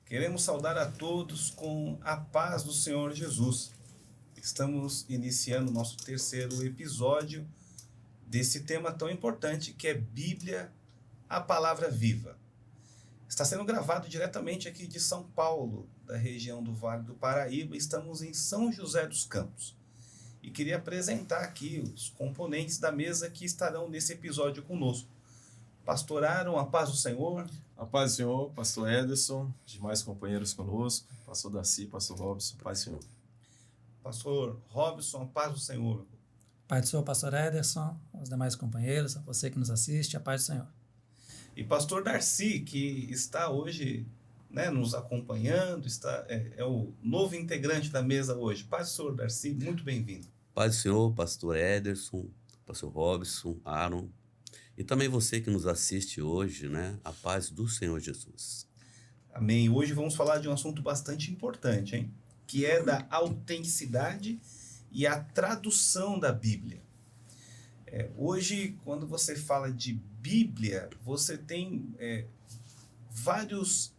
Queremos saudar a todos com a paz do Senhor Jesus. Estamos iniciando o nosso terceiro episódio desse tema tão importante que é Bíblia, a Palavra Viva. Está sendo gravado diretamente aqui de São Paulo, da região do Vale do Paraíba. Estamos em São José dos Campos. E queria apresentar aqui os componentes da mesa que estarão nesse episódio conosco. Pastor Aaron, a paz do Senhor. A paz do Senhor, pastor Ederson, demais companheiros conosco, pastor Darcy, pastor Robson, paz do Senhor. Pastor Robson, a paz do Senhor. Paz do Senhor, pastor Ederson, os demais companheiros, a você que nos assiste, a paz do Senhor. E pastor Darcy, que está hoje nos acompanhando, é o novo integrante da mesa hoje. Paz do Senhor, Darcy, muito bem-vindo. Paz do Senhor, pastor Ederson, pastor Robson, Aaron, e também você que nos assiste hoje, a paz do Senhor Jesus. Amém. Hoje vamos falar de um assunto bastante importante, que é da autenticidade e a tradução da Bíblia. Hoje, quando você fala de Bíblia, você tem vários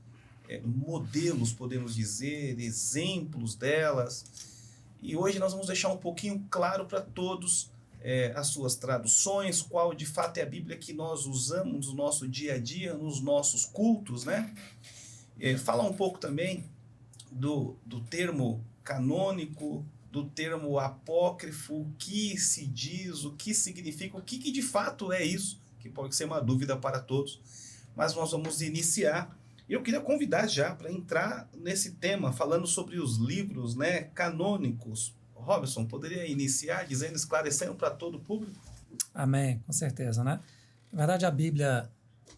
modelos, podemos dizer, exemplos delas. E hoje nós vamos deixar um pouquinho claro para todos as suas traduções, qual de fato é a Bíblia que nós usamos no nosso dia a dia, nos nossos cultos, Falar um pouco também do termo canônico, do termo apócrifo, o que se diz, o que significa, o que de fato é isso, que pode ser uma dúvida para todos. Mas nós vamos iniciar. Eu queria convidar já para entrar nesse tema, falando sobre os livros canônicos. Robson, poderia iniciar dizendo, esclarecendo para todo o público? Amém, com certeza, Na verdade, a Bíblia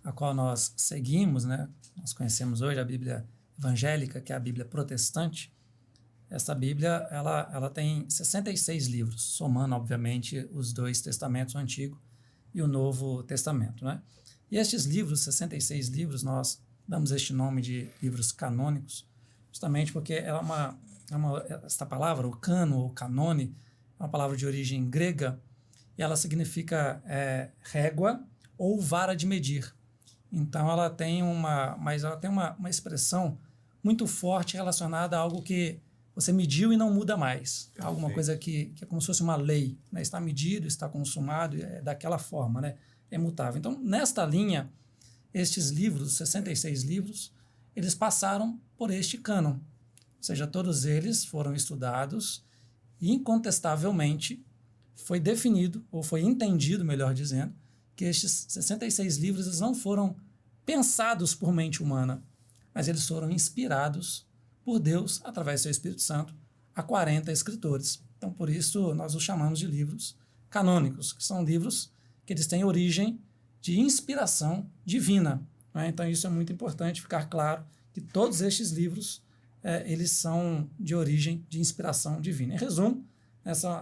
a qual nós seguimos, nós conhecemos hoje a Bíblia evangélica, que é a Bíblia protestante. Essa Bíblia, ela tem 66 livros, somando, obviamente, os dois testamentos, o Antigo e o Novo Testamento, E estes livros, 66 livros, nós damos este nome de livros canônicos, justamente porque esta palavra, o cano ou canone, é uma palavra de origem grega, e ela significa régua ou vara de medir. Então ela tem uma expressão muito forte relacionada a algo que você mediu e não muda mais. Perfeito. Alguma coisa que é como se fosse uma lei, Está medido, está consumado, é daquela forma, É imutável. Então, nesta linha, estes livros, 66 livros, eles passaram por este cânon. Ou seja, todos eles foram estudados e, incontestavelmente, foi definido, ou foi entendido, melhor dizendo, que estes 66 livros eles não foram pensados por mente humana, mas eles foram inspirados por Deus, através do seu Espírito Santo, a 40 escritores. Então, por isso, nós os chamamos de livros canônicos, que são livros que eles têm origem de inspiração divina. Então, isso é muito importante ficar claro, que todos estes livros eles são de origem de inspiração divina. Em resumo,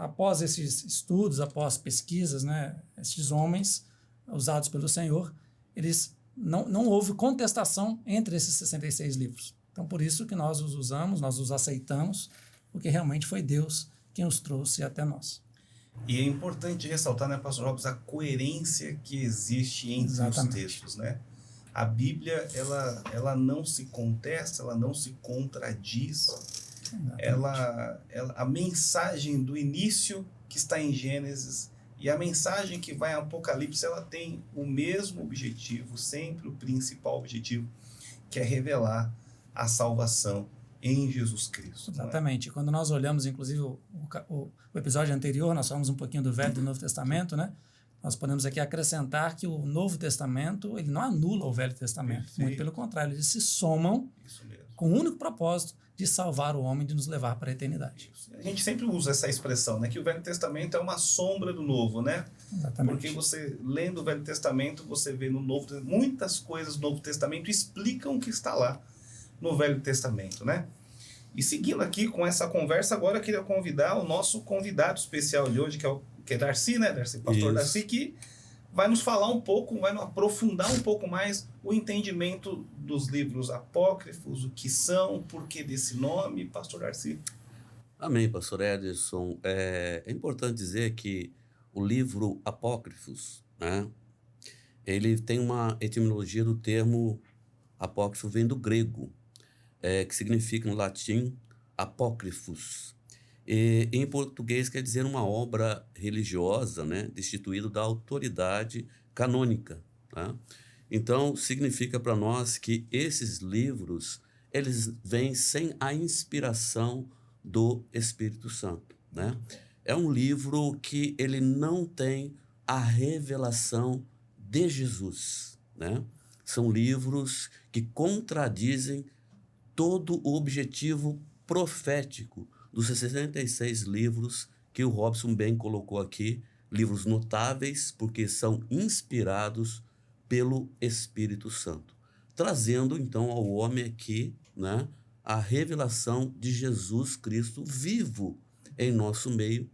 após esses estudos, após pesquisas, esses homens usados pelo Senhor, eles não houve contestação entre esses 66 livros. Então, por isso que nós os usamos, nós os aceitamos, porque realmente foi Deus quem os trouxe até nós. E é importante ressaltar, pastor Robson, a coerência que existe entre Exatamente. Os textos, A Bíblia, ela não se contesta, ela não se contradiz. A mensagem do início que está em Gênesis e a mensagem que vai em Apocalipse, ela tem o mesmo objetivo, sempre o principal objetivo, que é revelar a salvação em Jesus Cristo. Exatamente. Quando nós olhamos, inclusive, o episódio anterior, nós falamos um pouquinho do Velho e do Novo Testamento, Nós podemos aqui acrescentar que o Novo Testamento, ele não anula o Velho Testamento. Perfeito. Muito pelo contrário, eles se somam com o único propósito de salvar o homem, de nos levar para a eternidade. Isso. A gente sempre usa essa expressão, que o Velho Testamento é uma sombra do Novo, Exatamente. Porque você, lendo o Velho Testamento, você vê no Novo Testamento, muitas coisas do Novo Testamento explicam o que está lá no Velho Testamento, E seguindo aqui com essa conversa, agora eu queria convidar o nosso convidado especial de hoje, que é Darcy, Darcy, pastor Isso. Darcy, que vai nos falar um pouco, vai nos aprofundar um pouco mais o entendimento dos livros apócrifos, o que são, o porquê desse nome, pastor Darcy. Amém, pastor Ederson. É importante dizer que o livro apócrifos, ele tem uma etimologia do termo apócrifo, vem do grego. que significa no latim apócrifos. E, em português quer dizer uma obra religiosa, né, destituída da autoridade canônica. Tá? Então, significa para nós que esses livros, eles vêm sem a inspiração do Espírito Santo. Né? É um livro que ele não tem a revelação de Jesus. Né? São livros que contradizem todo o objetivo profético dos 66 livros que o Robson bem colocou aqui, livros notáveis porque são inspirados pelo Espírito Santo, trazendo então ao homem aqui, né, a revelação de Jesus Cristo vivo em nosso meio.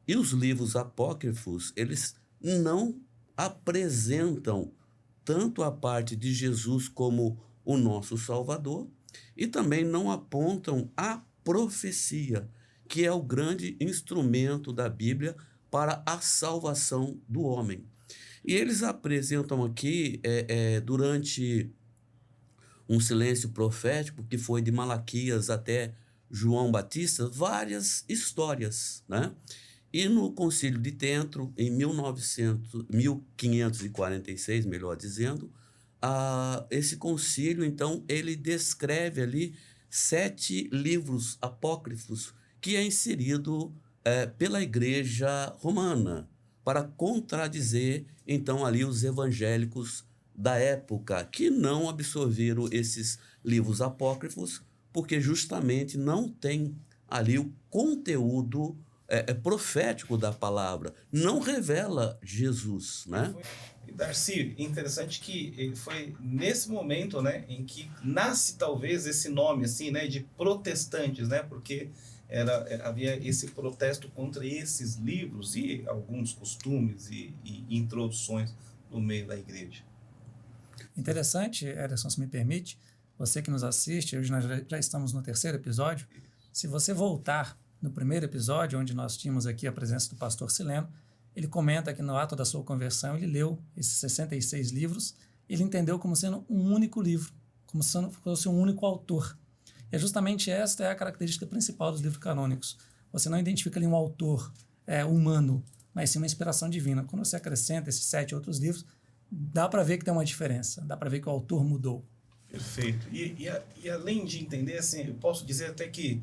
E os livros apócrifos, eles não apresentam tanto a parte de Jesus como o nosso Salvador e também não apontam a profecia, que é o grande instrumento da Bíblia para a salvação do homem. E eles apresentam aqui, durante um silêncio profético, que foi de Malaquias até João Batista, várias histórias, né? E no Concílio de Trento, em 1546, melhor dizendo, esse concílio, então, ele descreve ali 7 livros apócrifos que é inserido pela Igreja Romana para contradizer, então, ali os evangélicos da época que não absorveram esses livros apócrifos porque justamente não tem ali o conteúdo profético da palavra, não revela Jesus, né? Darcy, interessante que foi nesse momento, né, em que nasce talvez esse nome assim, né, de protestantes, né, porque havia esse protesto contra esses livros e alguns costumes e introduções no meio da igreja. Interessante, Ederson, se me permite, você que nos assiste, hoje nós já estamos no 3º episódio, se você voltar no primeiro episódio, onde nós tínhamos aqui a presença do pastor Sileno, ele comenta que no ato da sua conversão ele leu esses 66 livros, ele entendeu como sendo um único livro, como se fosse um único autor. E justamente esta é a característica principal dos livros canônicos. Você não identifica ali um autor humano, mas sim uma inspiração divina. Quando você acrescenta esses 7 outros livros, dá para ver que tem uma diferença, dá para ver que o autor mudou. Perfeito. E além de entender, assim, eu posso dizer até que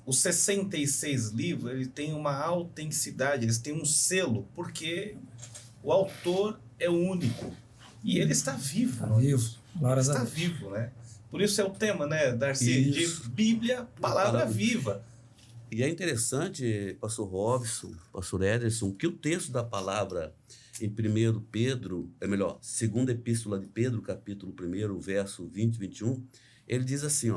os 66 livros, ele tem uma autenticidade, eles têm um selo, porque o autor é único. E ele está vivo. Está vivo. Glórias a Deus. Está vivo, né? Por isso é o tema, né, Darcy, de Bíblia, palavra viva. E é interessante, pastor Robson, pastor Ederson, que o texto da palavra em 1 Pedro, segunda epístola de Pedro, capítulo 1, verso 20 e 21, ele diz assim,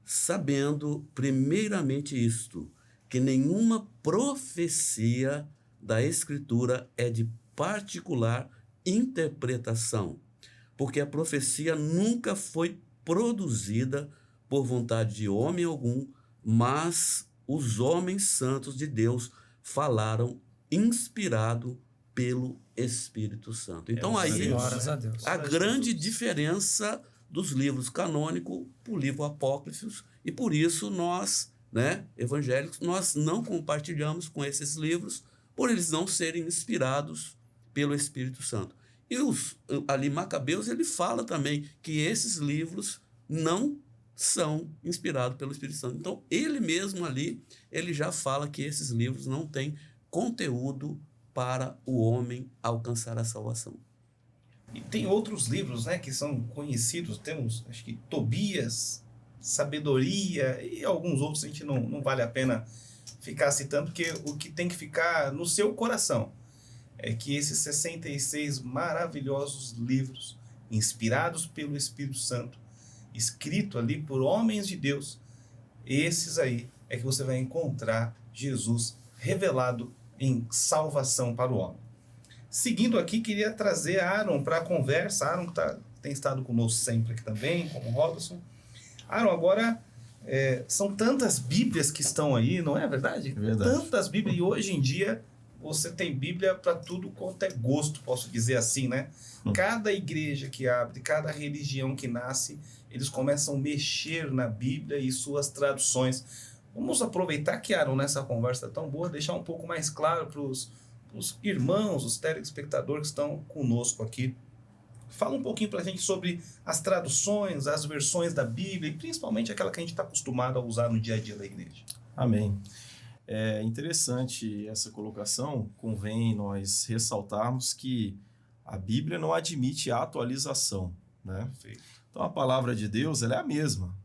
sabendo primeiramente isto, que nenhuma profecia da Escritura é de particular interpretação, porque a profecia nunca foi produzida por vontade de homem algum, mas os homens santos de Deus falaram inspirado pelo Espírito Santo. Então aí a grande diferença dos livros canônicos para o livro apócrifos, e por isso nós, né, evangélicos, nós não compartilhamos com esses livros por eles não serem inspirados pelo Espírito Santo. E ali Macabeus, ele fala também que esses livros não são inspirados pelo Espírito Santo. Então, ele mesmo ali, ele já fala que esses livros não têm conteúdo para o homem alcançar a salvação. E tem outros livros, né, que são conhecidos, temos, acho que Tobias, Sabedoria e alguns outros, a gente não vale a pena ficar citando, porque o que tem que ficar no seu coração é que esses 66 maravilhosos livros, inspirados pelo Espírito Santo, escrito ali por homens de Deus, esses aí é que você vai encontrar Jesus revelado em salvação para o homem. Seguindo aqui, queria trazer Aaron para a conversa. Aaron tem estado conosco sempre aqui também, como o Robson. Aaron, agora são tantas Bíblias que estão aí, não é verdade? É verdade. Tantas Bíblias, e hoje em dia você tem Bíblia para tudo quanto é gosto, posso dizer assim, né? Cada igreja que abre, cada religião que nasce, eles começam a mexer na Bíblia e suas traduções. Vamos aproveitar que, Aaron, nessa conversa tão boa, deixar um pouco mais claro para os irmãos, os telespectadores que estão conosco aqui. Fala um pouquinho para a gente sobre as traduções, as versões da Bíblia e principalmente aquela que a gente está acostumado a usar no dia a dia da igreja. Amém. É interessante essa colocação. Convém nós ressaltarmos que a Bíblia não admite atualização, né? Então a palavra de Deus, ela é a mesma.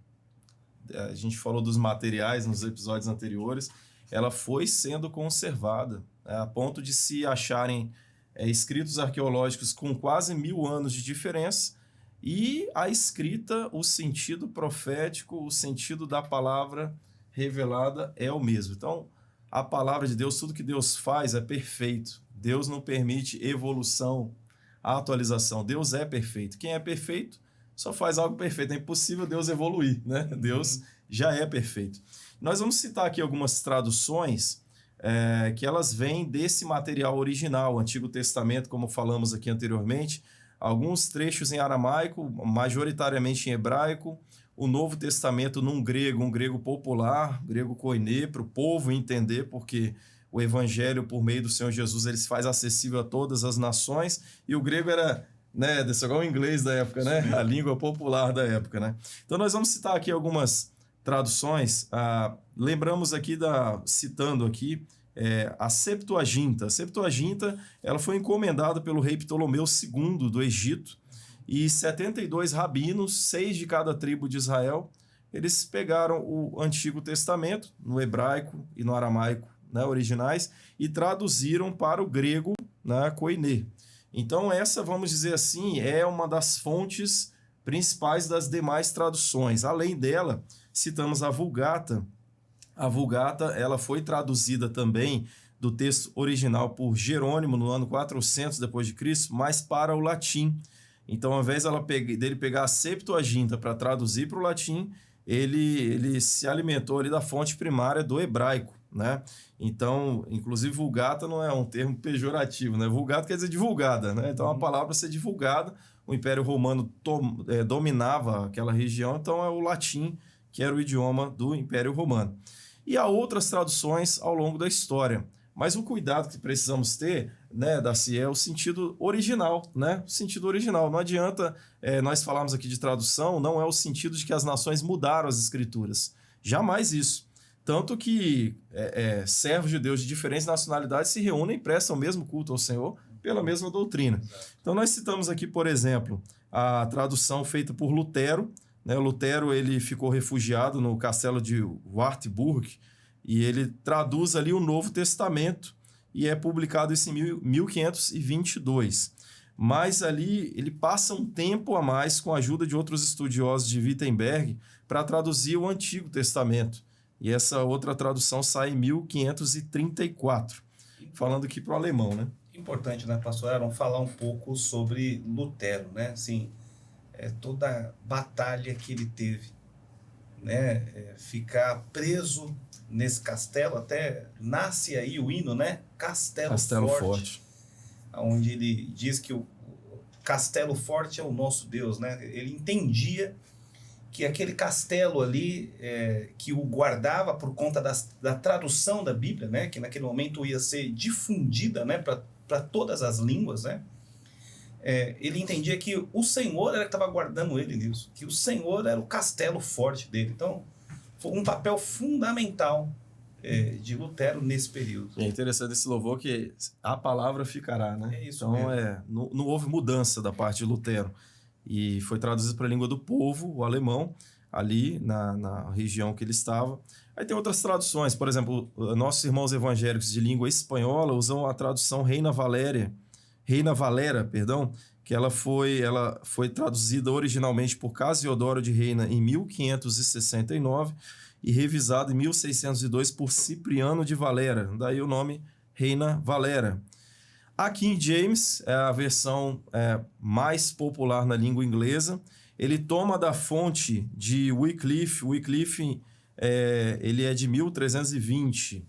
A gente falou dos materiais nos episódios anteriores, ela foi sendo conservada, né, a ponto de se acharem escritos arqueológicos com quase 1000 anos de diferença, e a escrita, o sentido profético, o sentido da palavra revelada é o mesmo. Então, a palavra de Deus, tudo que Deus faz é perfeito. Deus não permite evolução, atualização. Deus é perfeito. Quem é perfeito só faz algo perfeito. É impossível Deus evoluir, né? Deus já é perfeito. Nós vamos citar aqui algumas traduções que elas vêm desse material original, o Antigo Testamento, como falamos aqui anteriormente, alguns trechos em aramaico, majoritariamente em hebraico, o Novo Testamento num grego, um grego popular, grego koiné, para o povo entender, porque o Evangelho, por meio do Senhor Jesus, ele se faz acessível a todas as nações, e o grego era, né, desse igual o inglês da época, né, a língua popular da época, né. Então nós vamos citar aqui algumas traduções. Lembramos aqui, citando aqui, a Septuaginta. A Septuaginta, ela foi encomendada pelo rei Ptolomeu II do Egito, e 72 rabinos, 6 de cada tribo de Israel, eles pegaram o Antigo Testamento, no hebraico e no aramaico, né, originais, e traduziram para o grego, né, koiné. Então essa, vamos dizer assim, é uma das fontes principais das demais traduções. Além dela, citamos a Vulgata. A Vulgata, ela foi traduzida também do texto original por Jerônimo no ano 400 d.C., mas para o latim. Então, ao invés dele pegar a Septuaginta para traduzir para o latim, ele se alimentou ali da fonte primária do hebraico, né? Então, inclusive, Vulgata não é um termo pejorativo, né? Vulgata quer dizer divulgada, né? Então, a palavra para ser divulgada, o Império Romano dominava aquela região, então é o latim, que era o idioma do Império Romano. E há outras traduções ao longo da história. Mas o cuidado que precisamos ter, né, Darcy, é o sentido original, né? O sentido original. Não adianta nós falarmos aqui de tradução, não é o sentido de que as nações mudaram as escrituras. Jamais isso. Tanto que servos judeus de diferentes nacionalidades se reúnem e prestam o mesmo culto ao Senhor pela mesma doutrina. Então nós citamos aqui, por exemplo, a tradução feita por Lutero, né? Lutero, ele ficou refugiado no castelo de Wartburg, e ele traduz ali o Novo Testamento, e é publicado isso em 1522. Mas ali ele passa um tempo a mais com a ajuda de outros estudiosos de Wittenberg para traduzir o Antigo Testamento. E essa outra tradução sai em 1534, falando aqui para o alemão, né? Importante, né, pastor Aaron, falar um pouco sobre Lutero, né? Assim, toda a batalha que ele teve, né? Ficar preso nesse castelo, até nasce aí o hino, né? Castelo Forte. Onde ele diz que o Castelo Forte é o nosso Deus, né? Ele entendia que aquele castelo ali, que o guardava por conta da tradução da Bíblia, né? Que naquele momento ia ser difundida, né? Para todas as línguas, né? Ele entendia que o Senhor era que estava guardando ele nisso, que o Senhor era o castelo forte dele. Então, foi um papel fundamental de Lutero nesse período. É interessante esse louvor, que a palavra ficará, né? É isso então, mesmo. não houve mudança da parte de Lutero. E foi traduzido para a língua do povo, o alemão, ali na região que ele estava. Aí tem outras traduções, por exemplo, nossos irmãos evangélicos de língua espanhola usam a tradução Reina Valera, que ela foi traduzida originalmente por Casiodoro de Reina em 1569 e revisada em 1602 por Cipriano de Valera, daí o nome Reina Valera. A King James é a versão mais popular na língua inglesa. Ele toma da fonte de Wycliffe. Wycliffe ele é de 1320.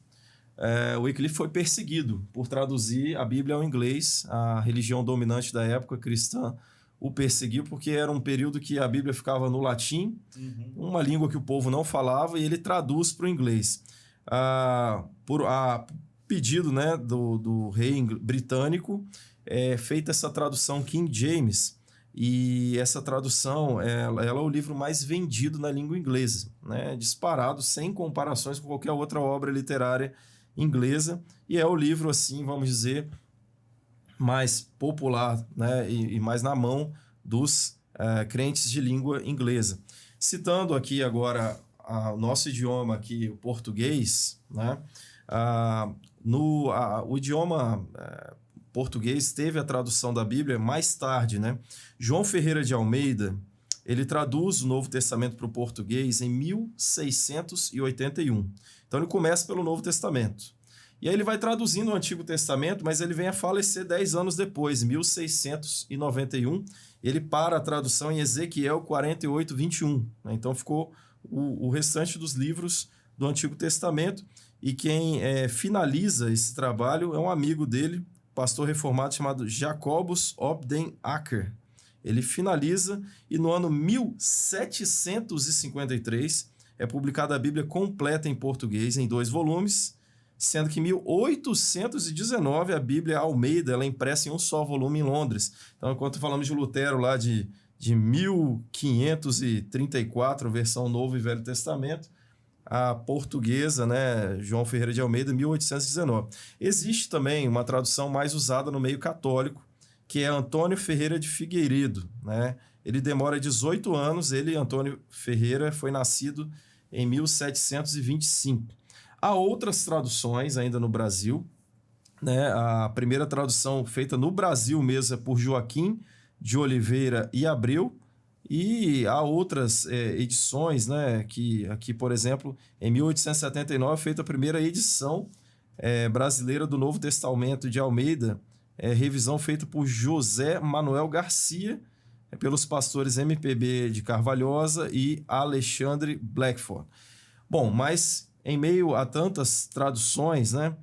Wycliffe foi perseguido por traduzir a Bíblia ao inglês. A religião dominante da época cristã o perseguiu porque era um período que a Bíblia ficava no latim, uma língua que o povo não falava, e ele traduz para o inglês. Por pedido, né, do rei britânico, feita essa tradução King James, e essa tradução ela é o livro mais vendido na língua inglesa, né, disparado, sem comparações com qualquer outra obra literária inglesa, e é o livro, assim, vamos dizer, mais popular, né, e mais na mão dos crentes de língua inglesa. Citando aqui agora o nosso idioma aqui, o português, né, o idioma português teve a tradução da Bíblia mais tarde, né? João Ferreira de Almeida, ele traduz o Novo Testamento para o português em 1681. Então ele começa pelo Novo Testamento. E aí ele vai traduzindo o Antigo Testamento, mas ele vem a falecer 10 anos depois, em 1691. Ele para a tradução em Ezequiel 48, 21. Né? Então ficou o restante dos livros do Antigo Testamento. E quem finaliza esse trabalho é um amigo dele, pastor reformado chamado Jacobus op den Akker. Ele finaliza e no ano 1753 é publicada a Bíblia completa em português em 2 volumes, sendo que em 1819 a Bíblia Almeida ela é impressa em um só volume em Londres. Então, enquanto falamos de Lutero lá de 1534, versão Novo e Velho Testamento, a portuguesa, né, João Ferreira de Almeida, 1819. Existe também uma tradução mais usada no meio católico, que é Antônio Ferreira de Figueiredo, né? Ele demora 18 anos, Antônio Ferreira, foi nascido em 1725. Há outras traduções ainda no Brasil, né? A primeira tradução feita no Brasil mesmo é por Joaquim de Oliveira e Abreu, e há outras edições, né? Que aqui, por exemplo, em 1879 feita a primeira edição brasileira do Novo Testamento de Almeida, revisão feita por José Manuel Garcia, pelos pastores MPB de Carvalhosa e Alexandre Blackford. Bom, mas em meio a tantas traduções, né,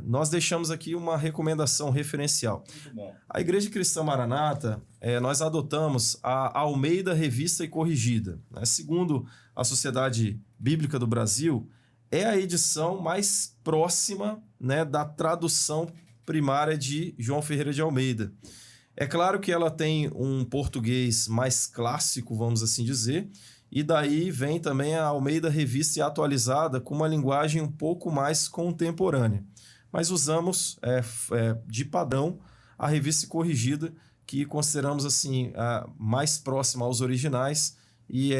nós deixamos aqui uma recomendação referencial. Muito bom. A Igreja Cristã Maranata, nós adotamos a Almeida Revista e Corrigida. Né? Segundo a Sociedade Bíblica do Brasil, é a edição mais próxima, né, da tradução primária de João Ferreira de Almeida. É claro que ela tem um português mais clássico, vamos assim dizer, e daí vem também a Almeida Revista e Atualizada com uma linguagem um pouco mais contemporânea. Mas usamos de padrão a Revista Corrigida, que consideramos assim mais próxima aos originais e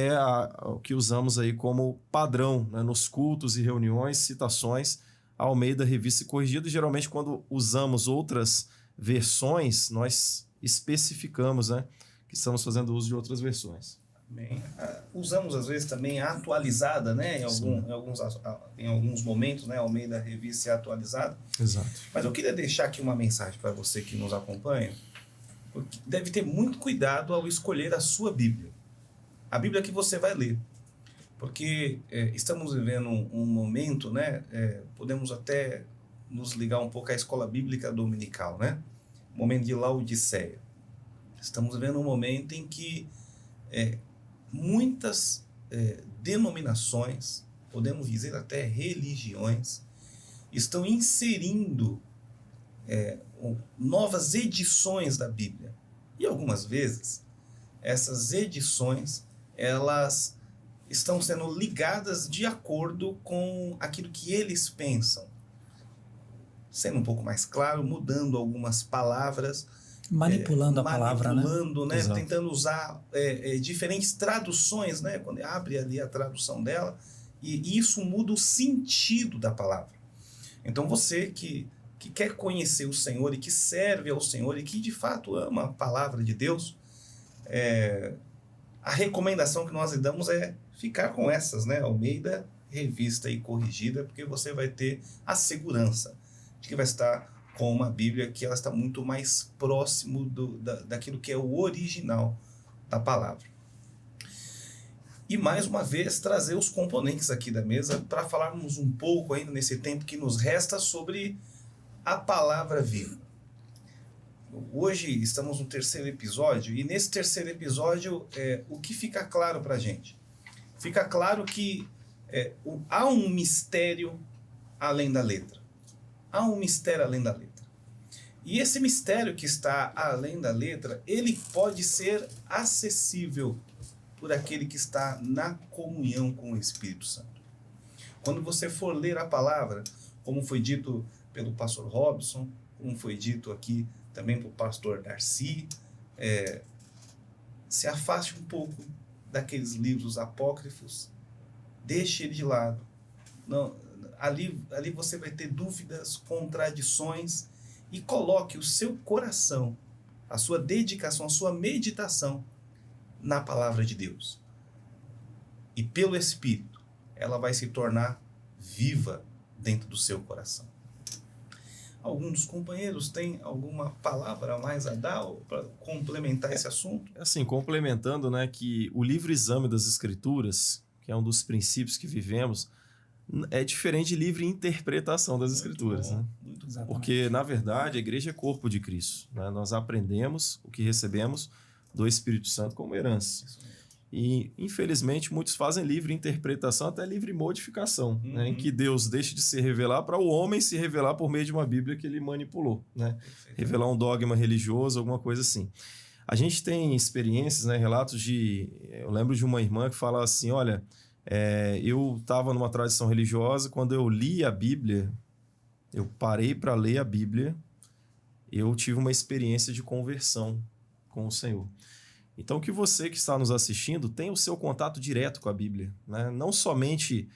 o que usamos aí como padrão, né, nos cultos e reuniões, citações, a Almeida Revista Corrigida. E geralmente quando usamos outras versões, nós especificamos, né, que estamos fazendo uso de outras versões. Bem, usamos às vezes também a atualizada, né? Em alguns momentos, né? Almeida Revista e Atualizada. Exato. Mas eu queria deixar aqui uma mensagem para você que nos acompanha, porque deve ter muito cuidado ao escolher a sua Bíblia, a Bíblia que você vai ler, porque estamos vivendo um momento, né? Podemos até nos ligar um pouco à escola bíblica dominical, né? Momento de Laodiceia. Estamos vivendo um momento em que muitas denominações, podemos dizer até religiões, estão inserindo novas edições da Bíblia. E algumas vezes, essas edições, elas estão sendo ligadas de acordo com aquilo que eles pensam. Sendo um pouco mais claro, mudando algumas palavras, manipulando a palavra, né? Né? Exato. Tentando usar diferentes traduções, né? Quando abre ali a tradução dela, e isso muda o sentido da palavra. Então você que quer conhecer o Senhor e que serve ao Senhor e que de fato ama a palavra de Deus, a recomendação que nós lhe damos é ficar com essas, né? Almeida, Revista e Corrigida, porque você vai ter a segurança de que vai estar com uma Bíblia que ela está muito mais próximo daquilo que é o original da palavra. E mais uma vez trazer os componentes aqui da mesa para falarmos um pouco ainda nesse tempo que nos resta sobre a palavra viva. Hoje estamos no terceiro episódio e nesse terceiro episódio o que fica claro para a gente? Fica claro que há um mistério além da letra. Há um mistério além da letra. E esse mistério que está além da letra, ele pode ser acessível por aquele que está na comunhão com o Espírito Santo. Quando você for ler a palavra, como foi dito pelo pastor Robson, como foi dito aqui também pelo pastor Darcy, se afaste um pouco daqueles livros apócrifos, deixe ele de lado. Não, ali você vai ter dúvidas, contradições, e coloque o seu coração, a sua dedicação, a sua meditação na palavra de Deus. E pelo Espírito, ela vai se tornar viva dentro do seu coração. Algum dos companheiros tem alguma palavra a mais a dar para complementar esse assunto? Assim, complementando, né, que o livre exame das Escrituras, que é um dos princípios que vivemos, é diferente de livre interpretação das Escrituras. Né? Porque, na verdade, a igreja é corpo de Cristo. Né? Nós aprendemos o que recebemos do Espírito Santo como herança. E, infelizmente, muitos fazem livre interpretação, até livre modificação, né? Em que Deus deixa de se revelar para o homem se revelar por meio de uma Bíblia que ele manipulou. Né? Revelar um dogma religioso, alguma coisa assim. A gente tem experiências, né, relatos de... Eu lembro de uma irmã que fala assim, olha... eu estava numa tradição religiosa, quando eu li a Bíblia, eu parei para ler a Bíblia, eu tive uma experiência de conversão com o Senhor. Então, que você que está nos assistindo tenha o seu contato direto com a Bíblia. Né? Não somente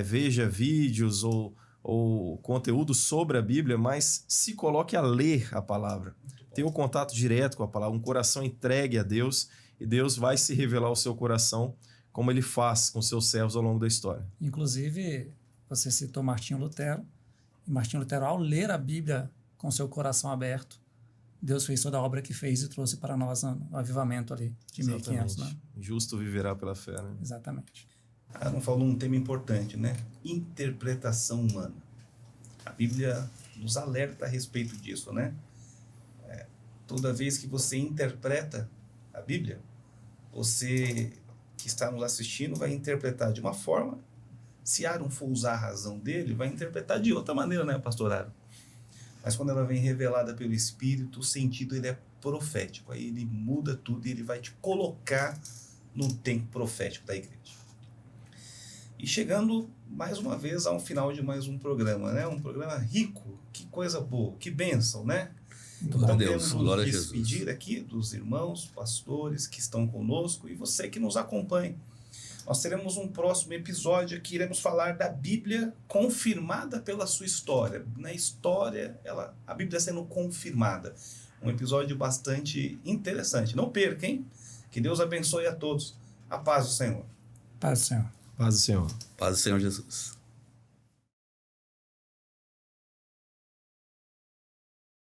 veja vídeos ou conteúdo sobre a Bíblia, mas se coloque a ler a palavra. Tenha o contato direto com a palavra, um coração entregue a Deus, e Deus vai se revelar ao seu coração como ele faz com seus servos ao longo da história. Inclusive, você citou Martinho Lutero. E Martinho Lutero, ao ler a Bíblia com seu coração aberto, Deus fez toda a obra que fez e trouxe para nós no avivamento ali de 1500. Né? Justo viverá pela fé. Né? Exatamente. Não falou um tema importante, né? Interpretação humana. A Bíblia nos alerta a respeito disso, né? Toda vez que você interpreta a Bíblia, você... que está nos assistindo vai interpretar de uma forma, se Aaron for usar a razão dele, vai interpretar de outra maneira, né, pastor Aaron? Mas quando ela vem revelada pelo Espírito, o sentido ele é profético, aí ele muda tudo e ele vai te colocar no tempo profético da igreja. E chegando mais uma vez ao final de mais um programa, né? Um programa rico, que coisa boa, que bênção, né? Glória a Deus, glória a Jesus. Despedir aqui dos irmãos, pastores que estão conosco e você que nos acompanha. Nós teremos um próximo episódio que iremos falar da Bíblia confirmada pela sua história. Na história, a Bíblia sendo confirmada. Um episódio bastante interessante. Não perca, hein? Que Deus abençoe a todos. A paz do Senhor. Paz do Senhor. Paz do Senhor. Paz do Senhor Jesus.